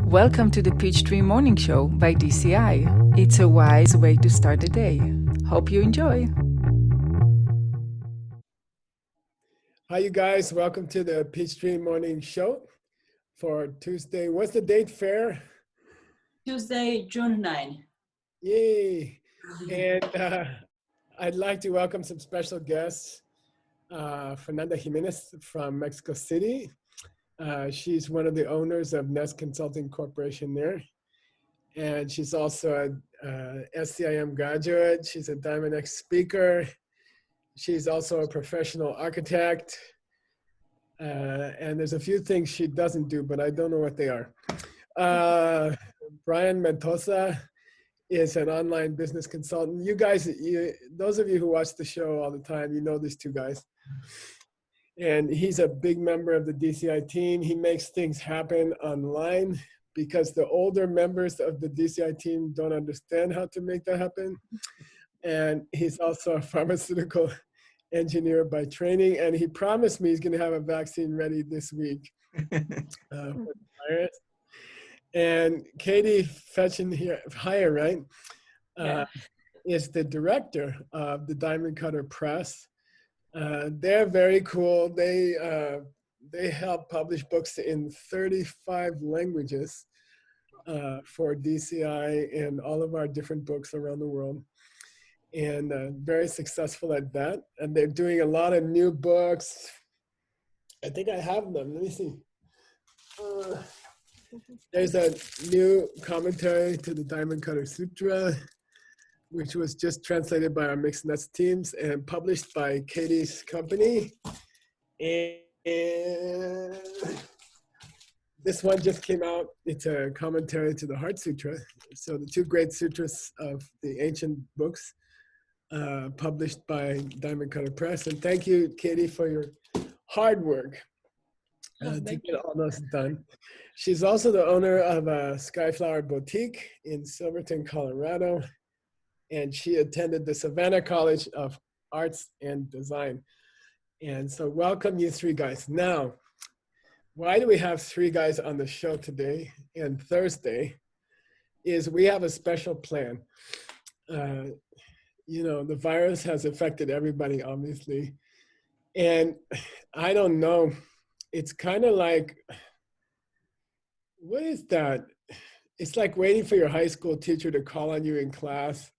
Welcome to the Peachtree Morning Show by DCI. It's a wise way to start the day. Hope you enjoy. Hi, you guys. Welcome to the Peachtree Morning Show for Tuesday. What's the date, Fair? Tuesday, June 9. Yay. And I'd like to welcome some special guests. Fernanda Jimenez from Mexico City. She's one of the owners of Nest Consulting Corporation there. And she's also a SCIM graduate. She's a Diamond X speaker. She's also a professional architect. And there's a few things she doesn't do, but I don't know what they are. Brian Mendoza is an online business consultant. You guys, those of you who watch the show all the time, you know these two guys. And he's a big member of the DCI team. He makes things happen online because the older members of the DCI team don't understand how to make that happen. And he's also a pharmaceutical engineer by training. And he promised me he's going to have a vaccine ready this week for the virus. And Katie Fetchenhire, right, is the director of the Diamond Cutter Press. They're very cool. They help publish books in 35 languages for DCI and all of our different books around the world. And very successful at that. And they're doing a lot of new books. I think I have them. Let me see. There's a new commentary to the Diamond Cutter Sutra, which was just translated by our Mixed Nuts teams and published by Katie's company. And this one just came out. It's a commentary to the Heart Sutra. So the two great sutras of the ancient books published by Diamond Cutter Press. And thank you, Katie, for your hard work to get all those done. She's also the owner of a Skyflower Boutique in Silverton, Colorado. And she attended the Savannah College of Arts and Design. And so welcome you three guys. Now, why do we have three guys on the show today and Thursday is we have a special plan. You know, the virus has affected everybody, obviously. And I don't know, it's kind of like, what is that? It's like waiting for your high school teacher to call on you in class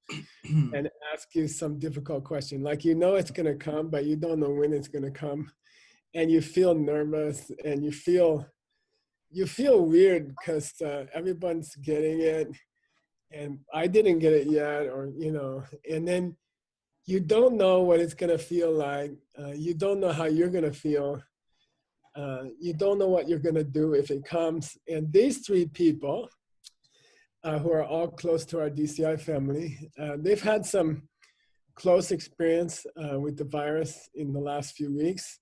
and ask you some difficult question. Like, you know it's going to come, but you don't know when it's going to come. And you feel nervous and you feel weird because everyone's getting it. And I didn't get it yet, or, you know, and then you don't know what it's going to feel like. You don't know how you're going to feel. You don't know what you're going to do if it comes. And these three people, who are all close to our DCI family, they've had some close experience with the virus in the last few weeks.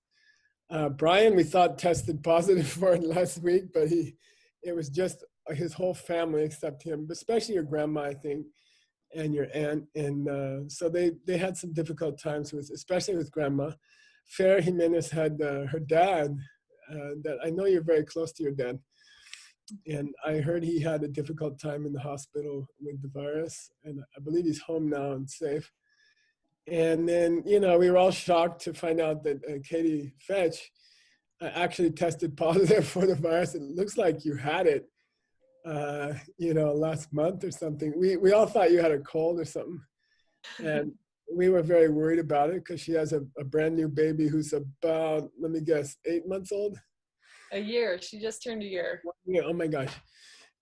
Brian, we thought tested positive for it last week, but it was just his whole family except him, but especially your grandma, I think, and your aunt. And so they had some difficult times with, especially with grandma. Fer Jimenez had her dad, that I know you're very close to your dad. And I heard he had a difficult time in the hospital with the virus. And I believe he's home now and safe. And then, you know, we were all shocked to find out that Katie Fetch actually tested positive for the virus. It looks like you had it, you know, last month or something. We all thought you had a cold or something. And we were very worried about it because she has a brand new baby who's about, let me guess, 8 months old. A year. She just turned a year. Yeah, oh my gosh.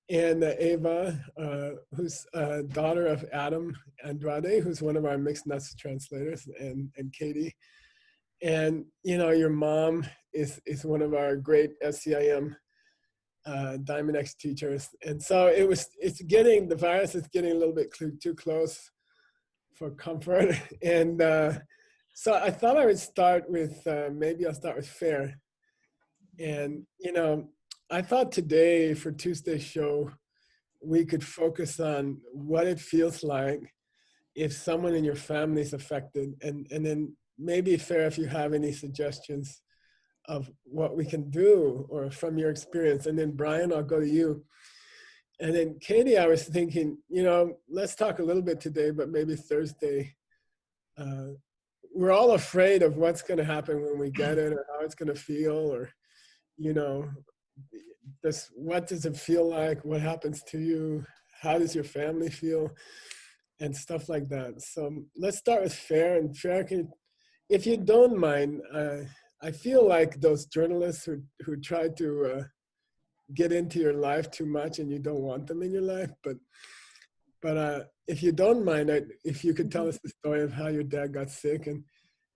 And Ava, who's daughter of Adam Andrade, who's one of our Mixed Nuts translators, and Katie. And, you know, your mom is one of our great SCIM Diamond X teachers. And so the virus is getting a little bit too close for comfort. And so I thought I would start with, maybe I'll start with Fair. And, you know, I thought today for Tuesday's show, we could focus on what it feels like if someone in your family is affected. And then maybe, Fair, if you have any suggestions of what we can do or from your experience. And then Brian, I'll go to you. And then Katie, I was thinking, let's talk a little bit today, but maybe Thursday. Uh, we're all afraid of what's going to happen when we get it, or how it's going to feel, or you know, what does it feel like? What happens to you? How does your family feel? And stuff like that. So let's start with Fair. And Fair, if you don't mind, I feel like those journalists who try to get into your life too much and you don't want them in your life. But if you don't mind, if you could tell us the story of how your dad got sick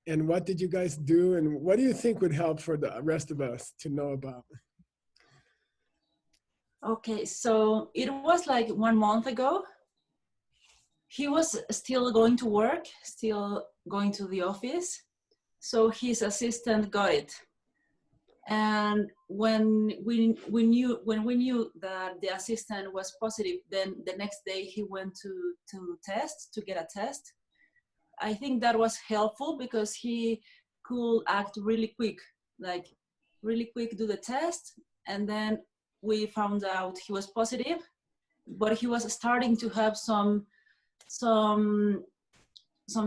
and what did you guys do and what do you think would help for the rest of us to know about? Okay, so it was like 1 month ago. He was still going to work, still going to the office. So his assistant got it. And when we knew that the assistant was positive, then the next day he went to get a test. I think that was helpful because he could act really quick, like really quick do the test. And then we found out he was positive, but he was starting to have some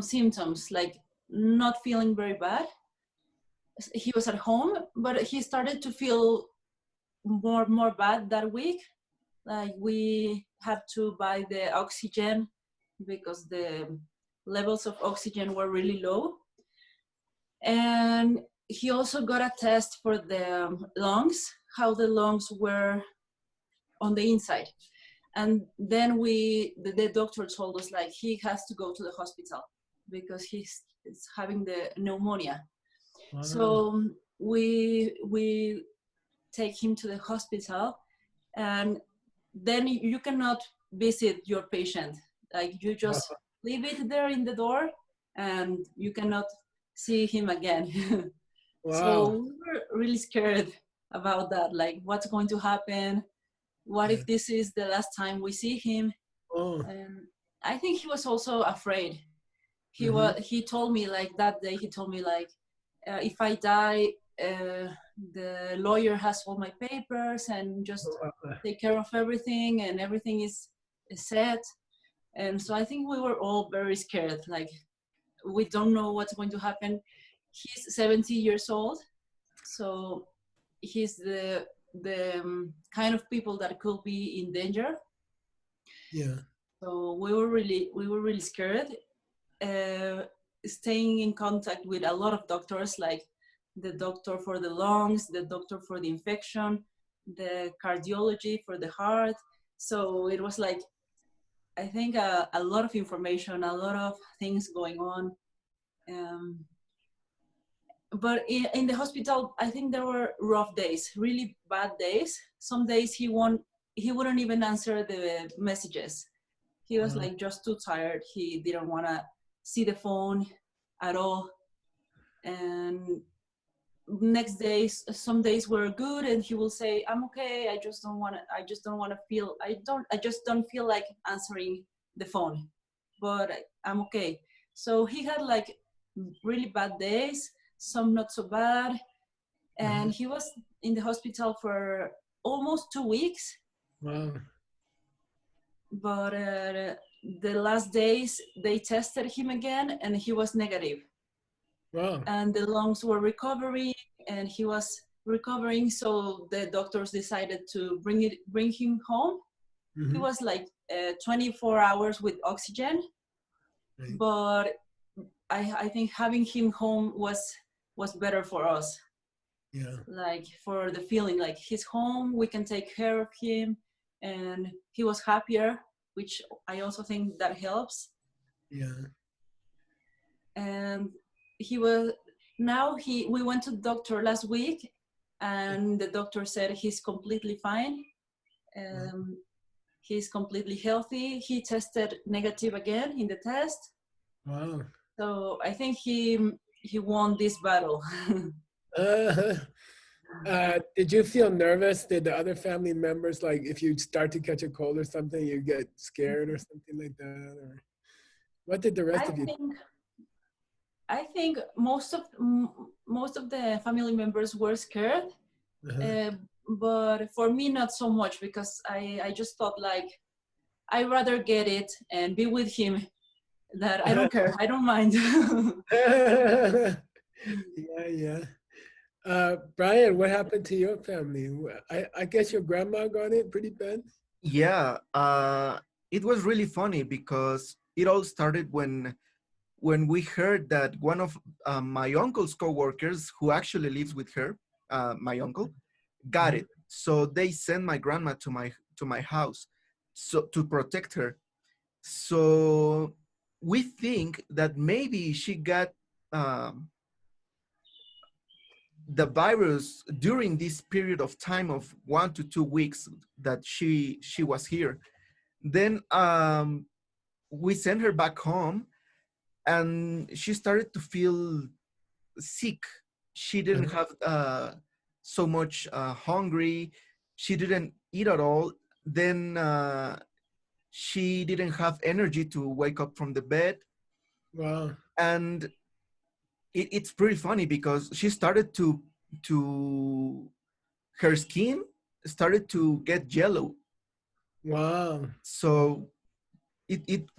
symptoms, like not feeling very bad. He was at home, but he started to feel more bad that week. Like we had to buy the oxygen because the levels of oxygen were really low. And he also got a test for the lungs, how the lungs were on the inside. And then the doctor told us like he has to go to the hospital because he's having the pneumonia. Wow. So we take him to the hospital, and then you cannot visit your patient. Like you just leave it there in the door and you cannot see him again. Wow. So we were really scared about that. Like what's going to happen? What if this is the last time we see him? Oh. And I think he was also afraid. He told me like that day, he told me like, if I die, the lawyer has all my papers and just take care of everything and everything is set. And so I think we were all very scared. Like we don't know what's going to happen. He's 70 years old. So he's the kind of people that could be in danger. Yeah. So we were really scared. Staying in contact with a lot of doctors, like the doctor for the lungs, the doctor for the infection, the cardiology for the heart. So it was like, I think a lot of information, a lot of things going on. But in the hospital, I think there were rough days, really bad days. Some days he wouldn't even answer the messages. He was like just too tired. He didn't want to see the phone at all. And next days, some days were good, and he will say, "I'm okay. I just don't want to feel like answering the phone, but I'm okay." So he had like really bad days, some not so bad, and he was in the hospital for almost 2 weeks. Wow. But the last days they tested him again and he was negative. Wow. And the lungs were recovering and he was recovering, so the doctors decided to bring him home. He was like 24 hours with oxygen. Right. But I think having him home was better for us. Yeah. Like for the feeling like he's home, we can take care of him, and he was happier, which I also think that helps. Yeah. And we went to the doctor last week, and the doctor said he's completely fine. He's completely healthy. He tested negative again in the test. Wow. So I think he won this battle. Did you feel nervous? Did the other family members, like if you start to catch a cold or something, you get scared or something like that? Or what did the rest of you think? I think most of the family members were scared, but for me not so much, because I just thought like I rather get it and be with him, that I don't care, I don't mind. Yeah, yeah. Brian, what happened to your family? I guess your grandma got it pretty bad. Yeah, it was really funny because it all started when we heard that one of my uncle's coworkers, who actually lives with her, my uncle, got Mhm. it. So they sent my grandma to my house, so to protect her. So we think that maybe she got um, the virus during this period of time of 1 to 2 weeks that she was here. Then we sent her back home, and she started to feel sick. She didn't Uh-huh. have so much hungry. She didn't eat at all. Then she didn't have energy to wake up from the bed. Wow. And it's pretty funny because she started to her skin started to get yellow. Wow. So it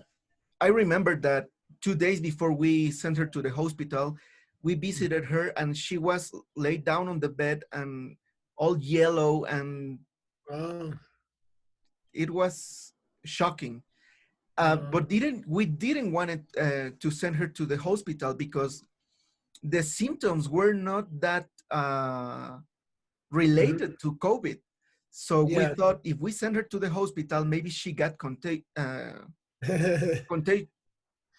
I remember that 2 days before we sent her to the hospital, we visited her and she was laid down on the bed and all yellow, and Wow. it was shocking. Wow. But didn't we didn't want it, to send her to the hospital because the symptoms were not that Mhm. related to COVID. So we Yeah. thought if we send her to the hospital, maybe she got contagious.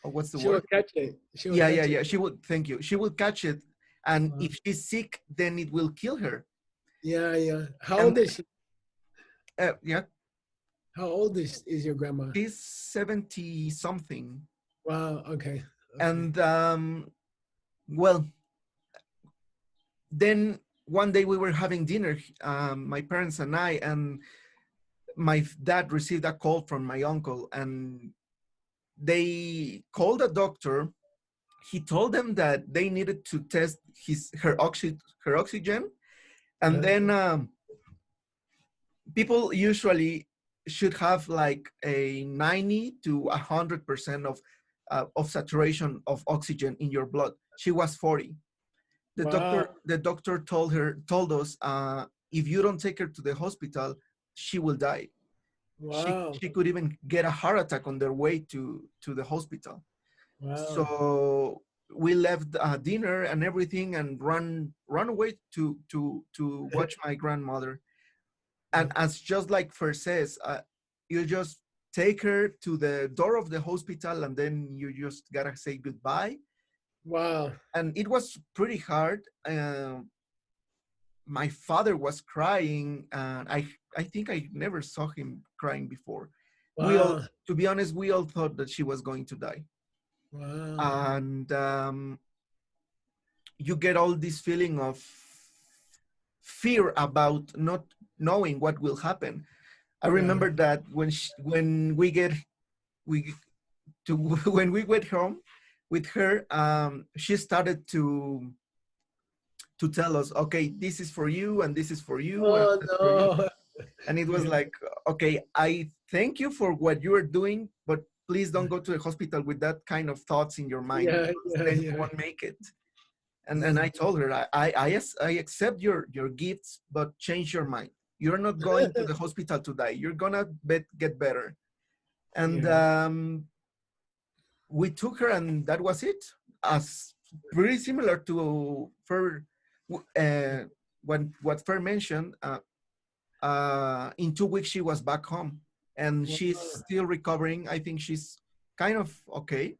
Oh, what's the She will word? catch it. She will Yeah, yeah, catch it. yeah. She would. Thank you. She will catch it, and Wow. if she's sick, then it will kill her. Yeah, yeah. How And old is she? yeah, How old is your grandma? she's 70 something. Wow. Okay. Okay. And well, then one day we were having dinner, my parents and I, and my dad received a call from my uncle, and they called a doctor. He told them that they needed to test her oxygen, and Uh-huh. then people usually should have like a 90 to 100% of saturation of oxygen in your blood. She was 40. Wow. The doctor told us, if you don't take her to the hospital, she will die. Wow. She could even get a heart attack on their way to the hospital. Wow. So we left dinner and everything and run away to watch my grandmother. And as just like first says, you just take her to the door of the hospital and then you just gotta say goodbye. Wow. And it was pretty hard. My father was crying, and I think I never saw him crying before. We all, Wow. to be honest, we all thought that she was going to die. Wow. And you get all this feeling of fear about not knowing what will happen. I Yeah. remember that when we to when we went home with her, she started to tell us, okay, this is for you, and this is for you, and Oh that's for you. no. And it was Yeah. like, okay, I thank you for what you are doing, but please don't go to the hospital with that kind of thoughts in your mind, Yeah. because Yeah. then you Yeah. won't make it. And Yeah. I told her, I accept your gifts, but change your mind. You're not going to the hospital to die. You're gonna get better. And Yeah. we took her, and that was it. As pretty similar to Fer, when what Fer mentioned. In 2 weeks, she was back home, and she's Wow. still recovering. I think she's kind of okay.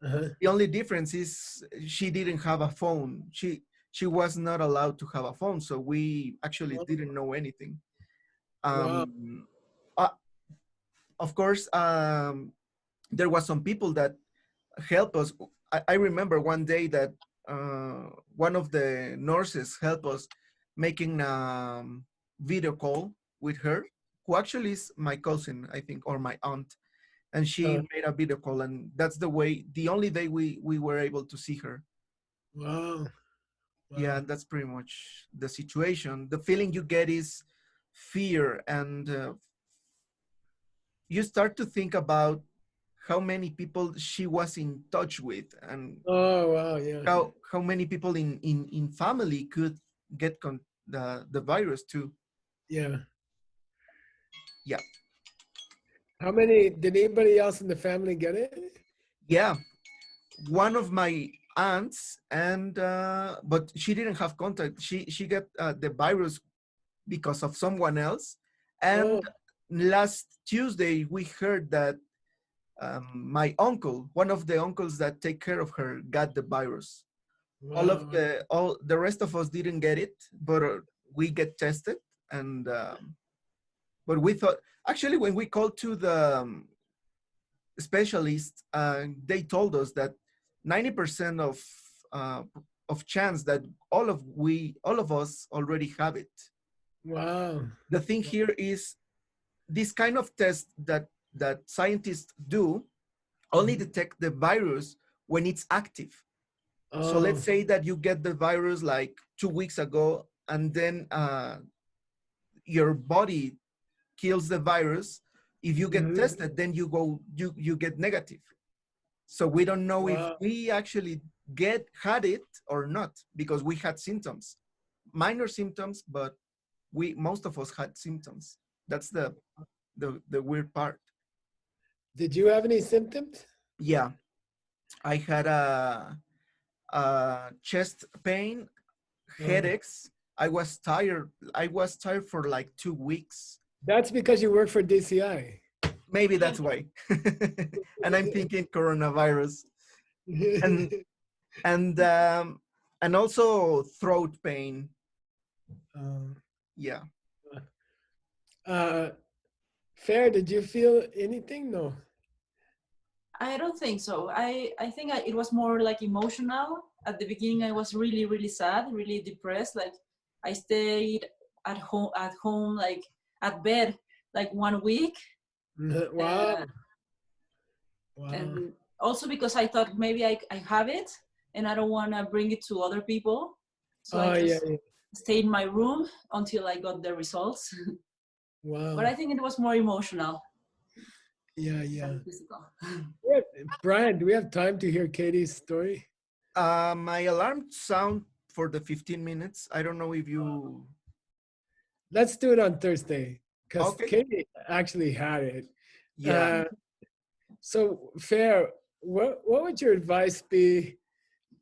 Uh-huh. The only difference is she didn't have a phone. She was not allowed to have a phone, so we actually didn't know anything. Wow. Um, uh, of course, there was some people that help us. I remember one day that one of the nurses helped us making video call with her, who actually is my cousin, I think, or my aunt. And she Uh, made a video call, and that's the only day we were able to see her. wow. Yeah, that's pretty much the situation. The feeling you get is fear, and you start to think about how many people she was in touch with, and Oh, wow. Yeah. how many people in family could get the virus too. Yeah. Yeah. How many, did anybody else in the family get it? Yeah, one of my aunts, and but she didn't have contact. She got the virus because of someone else. And Oh, last Tuesday we heard that my uncle, one of the uncles that take care of her, got the virus. wow. All the rest of us didn't get it, but we get tested. And but we thought, actually, when we called to the specialists, they told us that 90% uh, of chance that all of us already have it. Wow. The thing here is this kind of test that scientists do only detect the virus when it's active. So Oh, let's say that you get the virus like 2 weeks ago, and then your body kills the virus. If you get mhm. tested, then you get negative. So we don't know if Wow. we actually had it or not, because we had symptoms, minor symptoms, but most of us had symptoms. That's the weird part. Did you have any symptoms? Yeah, I had a chest pain, Oh, headaches. I was tired for like 2 weeks. that's because you work for DCI. Maybe that's why. And I'm thinking coronavirus, and and um, and also throat pain. Um, Yeah. uh, Fair, did you feel anything? No. I don't think so. I think it was more like emotional. At the beginning, I was really, really sad, really depressed. Like I stayed at home, like at bed, like 1 week. Wow. Uh, Wow. and also because I thought maybe I have it and I don't want to bring it to other people. So I Oh, yeah, just yeah. stayed in my room until I got the results. But Wow. I think it was more emotional Yeah, yeah. than physical. Yeah, Brian, do we have time to hear Katie's story? My alarm sound for the 15 minutes. I don't know if you. Let's do it on Thursday because Okay. Katie actually had it. Yeah. Uh, so, Fair, what would your advice be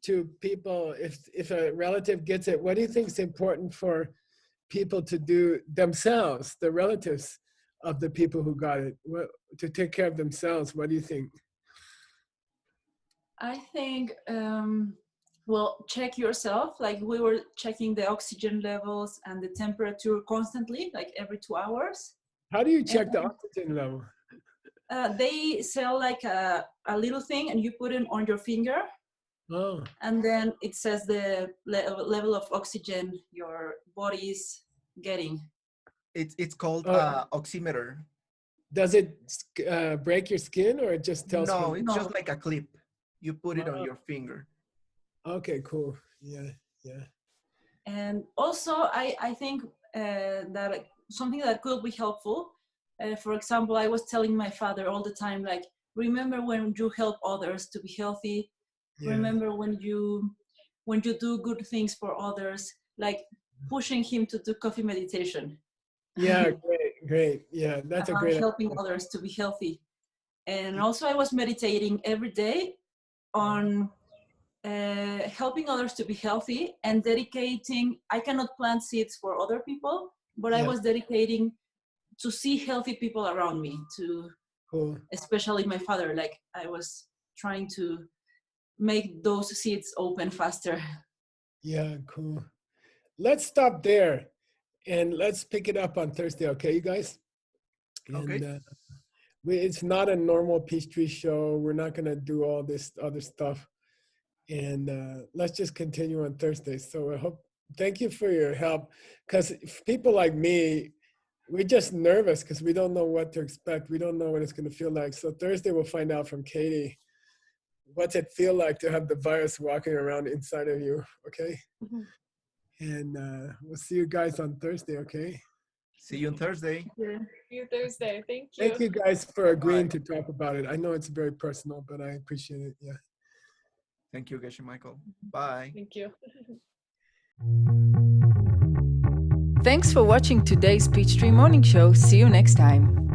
to people if a relative gets it? What do you think is important for people to do themselves, the relatives of the people who got it, to take care of themselves? What do you think? I think, well, check yourself. Like we were checking the oxygen levels and the temperature constantly, like every 2 hours. How do you And check the oxygen level? they sell like a little thing and you put it on your finger Oh, and then it says the level of oxygen your body is getting. It's called uh, oximeter. does it break your skin or it just tells No, when? it's just No, like a clip. You put it on Oh, your finger. okay, cool. Yeah, yeah. and also I think that something that could be helpful. For example, I was telling my father all the time, like, remember when you help others to be healthy. Yeah, Remember when you do good things for others, like pushing him to do coffee meditation. yeah, great, great. Yeah, that's a great Helping idea. others to be healthy. And also I was meditating every day on helping others to be healthy and dedicating. I cannot plant seeds for other people, but I Yeah, was dedicating to see healthy people around me, to cool. especially my father. Like I was trying to make those seeds open faster. Yeah, cool. Let's stop there and let's pick it up on Thursday, okay, you guys? And Okay. it's not a normal Peachtree show. We're not going to do all this other stuff. And let's just continue on Thursday. So I hope, thank you for your help. Because people like me, we're just nervous because we don't know what to expect. We don't know what it's going to feel like. So Thursday we'll find out from Katie, what's it feel like to have the virus walking around inside of you, okay? And we'll see you guys on Thursday, okay? See you on Thursday. See you Thursday. Thank you. Thank you guys for agreeing Bye. to talk about it. I know it's very personal, but I appreciate it. Yeah. Thank you, Geshe Michael. Bye. Thank you. Thanks for watching today's Peachtree Morning Show. See you next time.